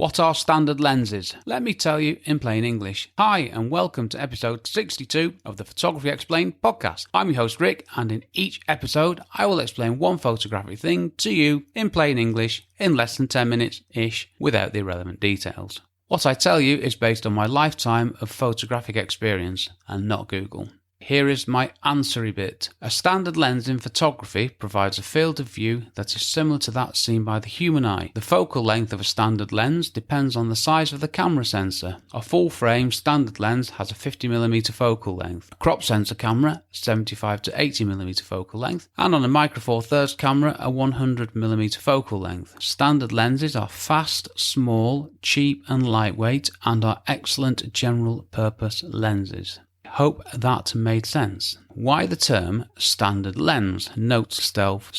What are standard lenses? Let me tell you in plain English. Hi and welcome to episode 62 of the Photography Explained podcast. I'm your host Rick, and in each episode I will explain one photographic thing to you in plain English in less than 10 minutes-ish without the irrelevant details. What I tell you is based on my lifetime of photographic experience and not Google. Here is my answery bit. A standard lens in photography provides a field of view that is similar to that seen by the human eye. The focal length of a standard lens depends on the size of the camera sensor. A full-frame standard lens has a 50mm focal length. A crop sensor camera, 75 to 80mm focal length, and on a Micro Four Thirds camera, a 100mm focal length. Standard lenses are fast, small, cheap and lightweight, and are excellent general-purpose lenses. Hope that made sense. Why the term standard lens? Note self,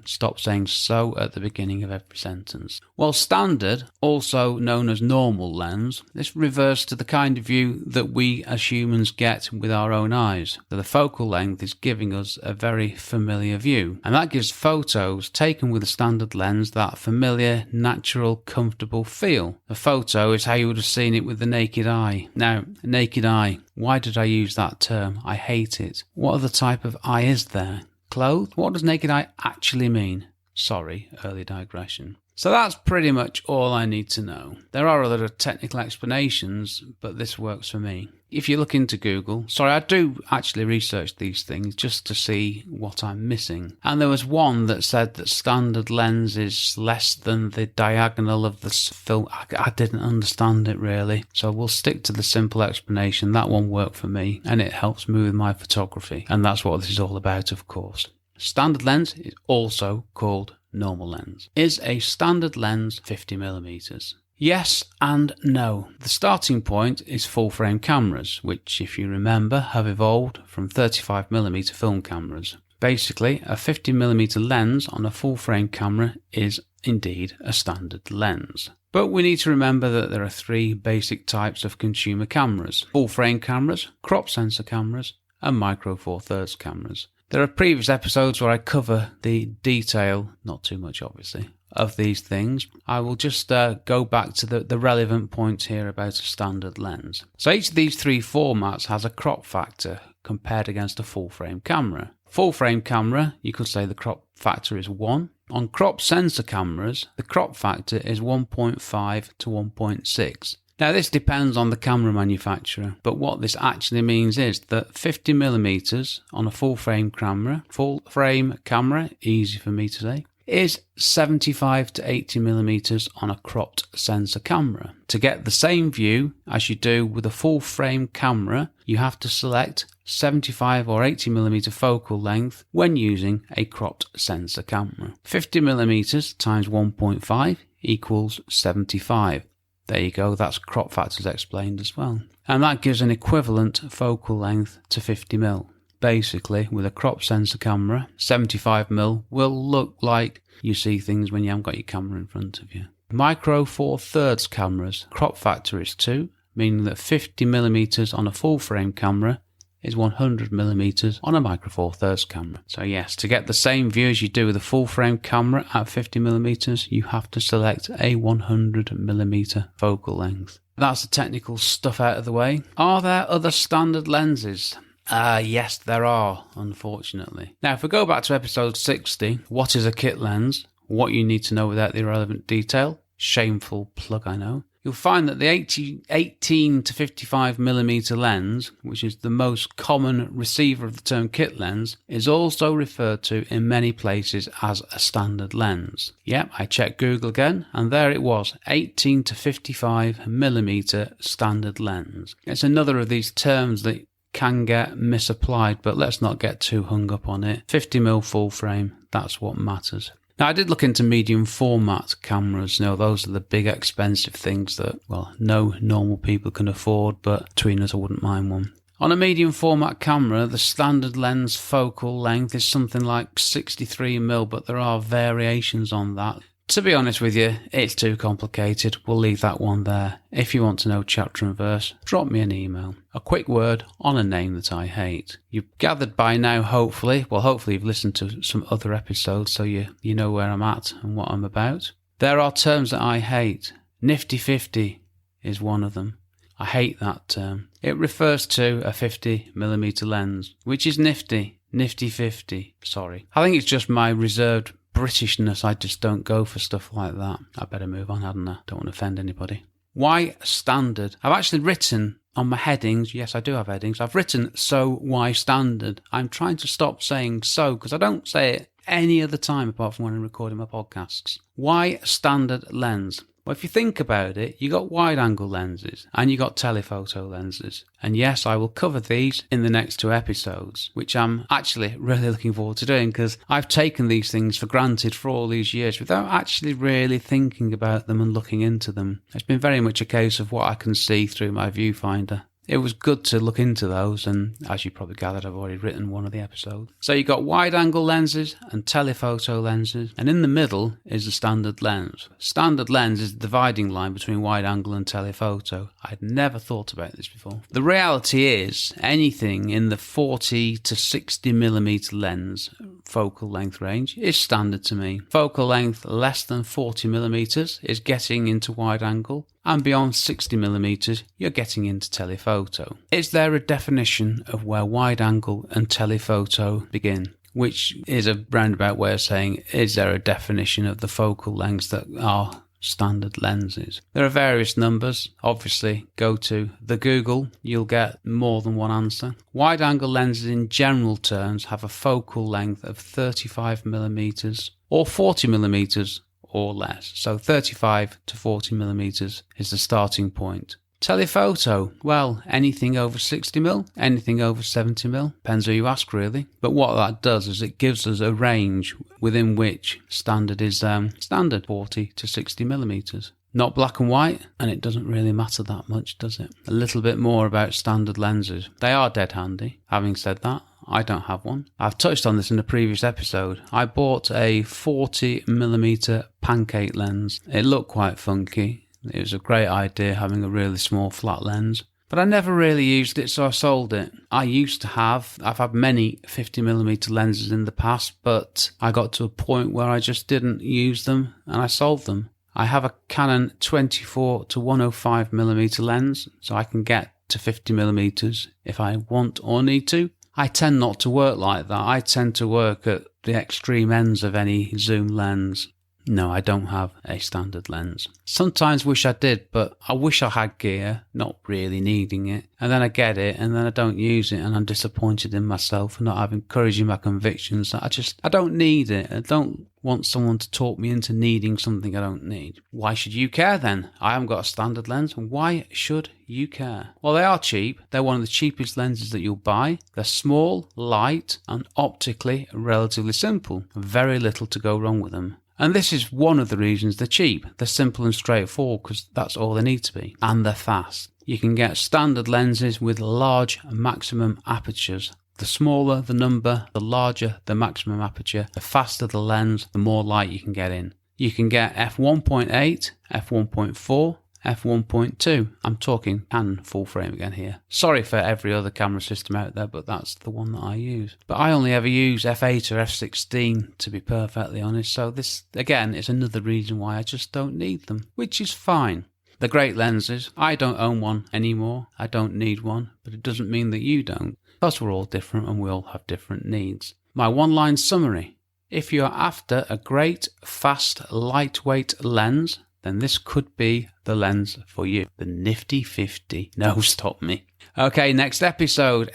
stop saying so at the beginning of every sentence. Well, standard, also known as normal lens, this refers to the kind of view that we as humans get with our own eyes. So the focal length is giving us a very familiar view, and that gives photos taken with a standard lens that familiar, natural, comfortable feel. A photo is how you would have seen it with the naked eye. Now, naked eye, why did I use that term? I hate it. What other type of eye is there? Clothed? What does naked eye actually mean? Sorry, early digression. So that's pretty much all I need to know. There are other technical explanations, but this works for me. If you look into Google, I do actually research these things just to see what I'm missing. And there was one that said that standard lens is less than the diagonal of the film. I didn't understand it really. So we'll stick to the simple explanation. That one worked for me and it helps me with my photography. And that's what this is all about, of course. Standard lens is also called normal lens. Is a standard lens 50mm? Yes and no. The starting point is full-frame cameras, which, if you remember, have evolved from 35mm film cameras. Basically, a 50mm lens on a full-frame camera is indeed a standard lens. But we need to remember that there are three basic types of consumer cameras: full-frame cameras, crop sensor cameras, and Micro Four Thirds cameras. There are previous episodes where I cover the detail, not too much obviously, of these things. I will just go back to the relevant points here about a standard lens. So each of these three formats has a crop factor compared against a full-frame camera. Full-frame camera, you could say the crop factor is 1. On crop sensor cameras, the crop factor is 1.5 to 1.6. Now this depends on the camera manufacturer, but what this actually means is that 50mm on a full-frame camera, easy for me to say, is 75 to 80mm on a cropped sensor camera. To get the same view as you do with a full-frame camera, you have to select 75 or 80mm focal length when using a cropped sensor camera. 50mm times 1.5 equals 75. There you go, that's crop factors explained as well. And that gives an equivalent focal length to 50mm. Basically, with a crop sensor camera, 75mm will look like you see things when you haven't got your camera in front of you. Micro Four Thirds cameras, crop factor is 2, meaning that 50mm on a full frame camera is 100mm on a Micro Four Thirds camera. So yes, to get the same view as you do with a full frame camera at 50mm, you have to select a 100mm focal length. That's the technical stuff out of the way. Are there other standard lenses? Yes, there are, unfortunately. Now, if we go back to episode 60, what is a kit lens? What you need to know without the irrelevant detail? Shameful plug, I know. You'll find that the 18 to 55mm lens, which is the most common receiver of the term kit lens, is also referred to in many places as a standard lens. Yep, I checked Google again, and there it was, 18 to 55mm standard lens. It's another of these terms that can get misapplied, but let's not get too hung up on it. 50mm full frame, that's what matters. Now, I did look into medium format cameras. Those are the big expensive things that, no normal people can afford, but between us, I wouldn't mind one. On a medium format camera, the standard lens focal length is something like 63mm, but there are variations on that. To be honest with you, it's too complicated. We'll leave that one there. If you want to know chapter and verse, drop me an email. A quick word on a name that I hate. You've gathered by now, hopefully you've listened to some other episodes, so you know where I'm at and what I'm about. There are terms that I hate. Nifty 50 is one of them. I hate that term. It refers to a 50mm lens, which is nifty. Nifty 50, sorry. I think it's just my reserved Britishness. I just don't go for stuff like that. I better move on, hadn't I? Don't want to offend anybody. Why standard? I've actually written on my headings, yes I do have headings, I've written so why standard. I'm trying to stop saying so because I don't say it any other time apart from when I'm recording my podcasts. Why standard lens? Well, if you think about it, you got wide-angle lenses and you got telephoto lenses. And yes, I will cover these in the next 2 episodes, which I'm actually really looking forward to doing because I've taken these things for granted for all these years without actually really thinking about them and looking into them. It's been very much a case of what I can see through my viewfinder. It was good to look into those, and as you probably gathered, I've already written one of the episodes. So you've got wide-angle lenses and telephoto lenses, and in the middle is the standard lens. Standard lens is the dividing line between wide-angle and telephoto. I'd never thought about this before. The reality is, anything in the 40 to 60mm lens focal length range is standard to me. Focal length less than 40mm is getting into wide-angle, and beyond 60mm, you're getting into telephoto. Is there a definition of where wide-angle and telephoto begin? Which is a roundabout way of saying, is there a definition of the focal lengths that are standard lenses? There are various numbers. Obviously, go to the Google, you'll get more than one answer. Wide-angle lenses in general terms have a focal length of 35mm or 40mm or less. So 35 to 40mm is the starting point. Telephoto, well, anything over 60mm, anything over 70mm, depends who you ask really. But what that does is it gives us a range within which standard is standard 40 to 60mm. Not black and white, and it doesn't really matter that much, does it? A little bit more about standard lenses. They are dead handy. Having said that, I don't have one. I've touched on this in a previous episode. I bought a 40mm pancake lens. It looked quite funky. It was a great idea having a really small flat lens. But I never really used it, so I sold it. I've had many 50mm lenses in the past, but I got to a point where I just didn't use them and I sold them. I have a Canon 24 to 105mm lens, so I can get to 50mm if I want or need to. I tend not to work like that. I tend to work at the extreme ends of any zoom lens. No, I don't have a standard lens. Sometimes wish I did, but I wish I had gear, not really needing it. And then I get it, and then I don't use it, and I'm disappointed in myself for not having courage in my convictions. I don't need it. I don't want someone to talk me into needing something I don't need. Why should you care then? I haven't got a standard lens. Why should you care? Well, they are cheap. They're one of the cheapest lenses that you'll buy. They're small, light, and optically relatively simple. Very little to go wrong with them. And this is one of the reasons they're cheap. They're simple and straightforward because that's all they need to be. And they're fast. You can get standard lenses with large maximum apertures. The smaller the number, the larger the maximum aperture, the faster the lens, the more light you can get in. You can get f1.8, f1.4, f1.2. I'm talking Canon full frame again here. Sorry for every other camera system out there, but that's the one that I use. But I only ever use f8 or f16 to be perfectly honest, so this again is another reason why I just don't need them, which is fine. They're great lenses. I don't own one anymore. I don't need one, but it doesn't mean that you don't, because we're all different and we all have different needs. My one-line summary: if you're after a great, fast, lightweight lens, then this could be the lens for you. The Nifty 50. No, stop me. Okay, next episode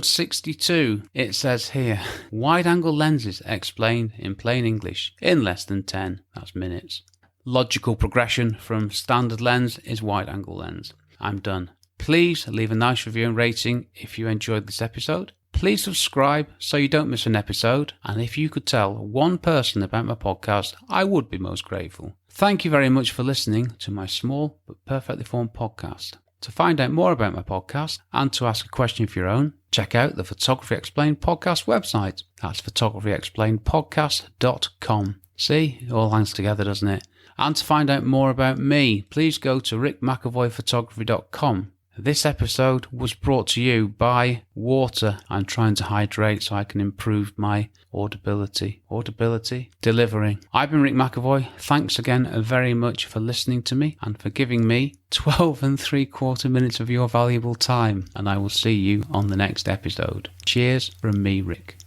62. It says here, wide-angle lenses explained in plain English in less than 10. That's minutes. Logical progression from standard lens is wide-angle lens. I'm done. Please leave a nice review and rating if you enjoyed this episode. Please subscribe so you don't miss an episode. And if you could tell one person about my podcast, I would be most grateful. Thank you very much for listening to my small but perfectly formed podcast. To find out more about my podcast and to ask a question of your own, check out the Photography Explained podcast website. That's photographyexplainedpodcast.com. See, it all hangs together, doesn't it? And to find out more about me, please go to rickmcavoyphotography.com. This episode was brought to you by water. I'm trying to hydrate so I can improve my audibility. Delivering. I've been Rick McAvoy. Thanks again very much for listening to me and for giving me 12 3/4 minutes of your valuable time. And I will see you on the next episode. Cheers from me, Rick.